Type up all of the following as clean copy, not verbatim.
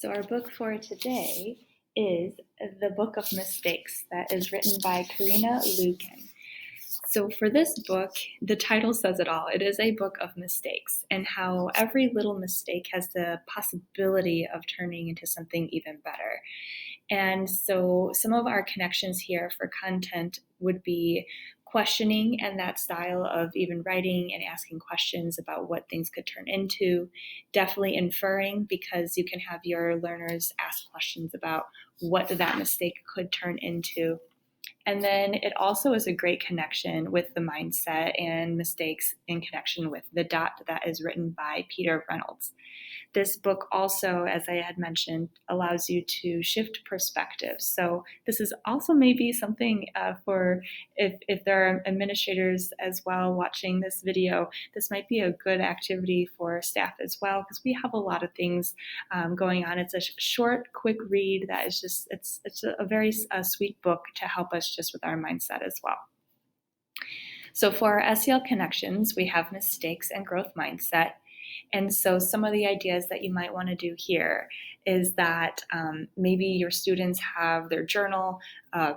So our book for today is The Book of Mistakes that is written by Corinna Luyken. So for this book, the title says it all. It is a book of mistakes and how every little mistake has the possibility of turning into something even better. And so some of our connections here for content would be questioning and that style of even writing and asking questions about what things could turn into. Definitely inferring, because you can have your learners ask questions about what that mistake could turn into. And then it also is a great connection with the mindset and mistakes in connection with The Dot that is written by Peter Reynolds. This book also, as I had mentioned, allows you to shift perspectives. So this is also maybe something for if there are administrators as well watching this video, this might be a good activity for staff as well, because we have a lot of things going on. It's a short, quick read that is just, it's a very sweet book to help us just with our mindset as well. So for our SEL connections, we have mistakes and growth mindset. And so some of the ideas that you might want to do here is that maybe your students have their journal,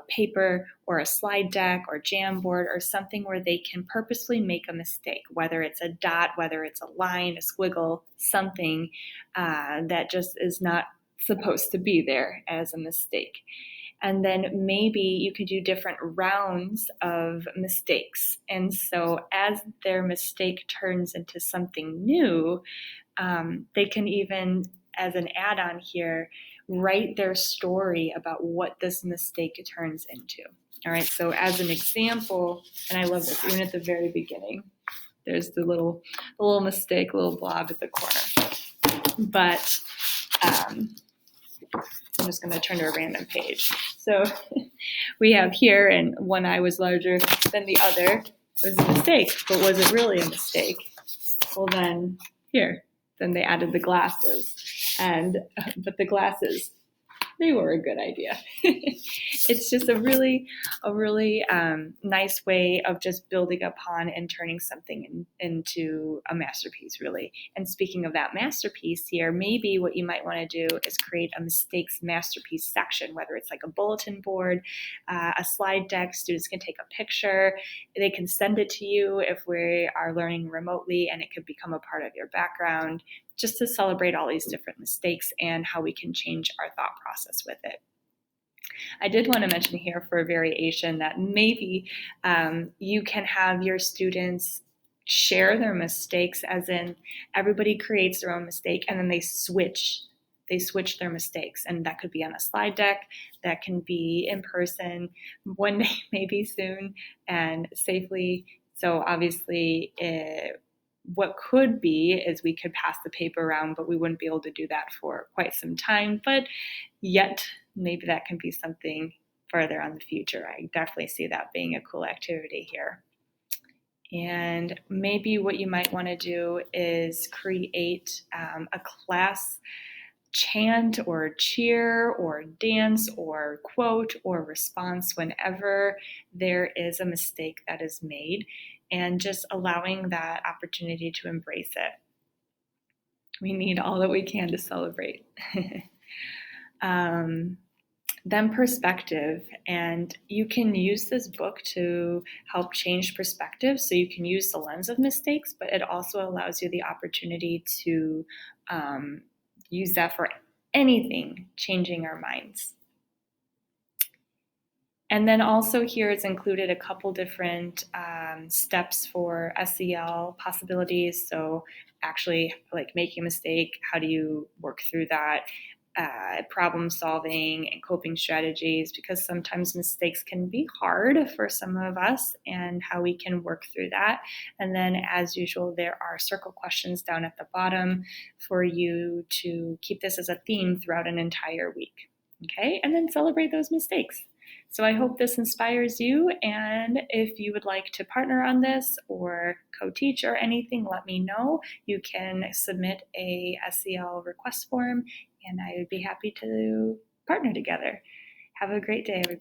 paper, or a slide deck or Jamboard or something where they can purposely make a mistake, whether it's a dot, whether it's a line, a squiggle, something that just is not supposed to be there as a mistake. And then maybe you could do different rounds of mistakes. And so as their mistake turns into something new, they can even, as an add-on here, write their story about what this mistake turns into. All right, so as an example, and I love this, even at the very beginning, there's the little mistake, little blob at the corner. But I'm just going to turn to a random page. So we have here, and one eye was larger than the other. It was a mistake, but was it really a mistake? Well, then they added the glasses, but the glasses, they were a good idea. It's just a really nice way of just building upon and turning something into a masterpiece, really. And speaking of that masterpiece here, maybe what you might want to do is create a mistakes masterpiece section, whether it's like a bulletin board, a slide deck. Students can take a picture. They can send it to you if we are learning remotely, and it could become a part of your background, just to celebrate all these different mistakes and how we can change our thought process with it. I did want to mention here for a variation that maybe you can have your students share their mistakes, as in everybody creates their own mistake and then they switch their mistakes, and that could be on a slide deck, that can be in person one day, maybe soon and safely. So obviously what could be is we could pass the paper around, but we wouldn't be able to do that for quite some time. But yet, maybe that can be something further on the future. I definitely see that being a cool activity here. And maybe what you might want to do is create a class chant or cheer or dance or quote or response whenever there is a mistake that is made, and just allowing that opportunity to embrace it. We need all that we can to celebrate. Then perspective, and you can use this book to help change perspective. So you can use the lens of mistakes, but it also allows you the opportunity to use that for anything, changing our minds. And then also here is included a couple different steps for SEL possibilities. So actually, like making a mistake, how do you work through that? Problem solving and coping strategies, because sometimes mistakes can be hard for some of us, and how we can work through that. And then as usual, there are circle questions down at the bottom for you to keep this as a theme throughout an entire week. Okay, and then celebrate those mistakes. So I hope this inspires you, and if you would like to partner on this or co-teach or anything, let me know. You can submit a SEL request form, and I would be happy to partner together. Have a great day, everybody.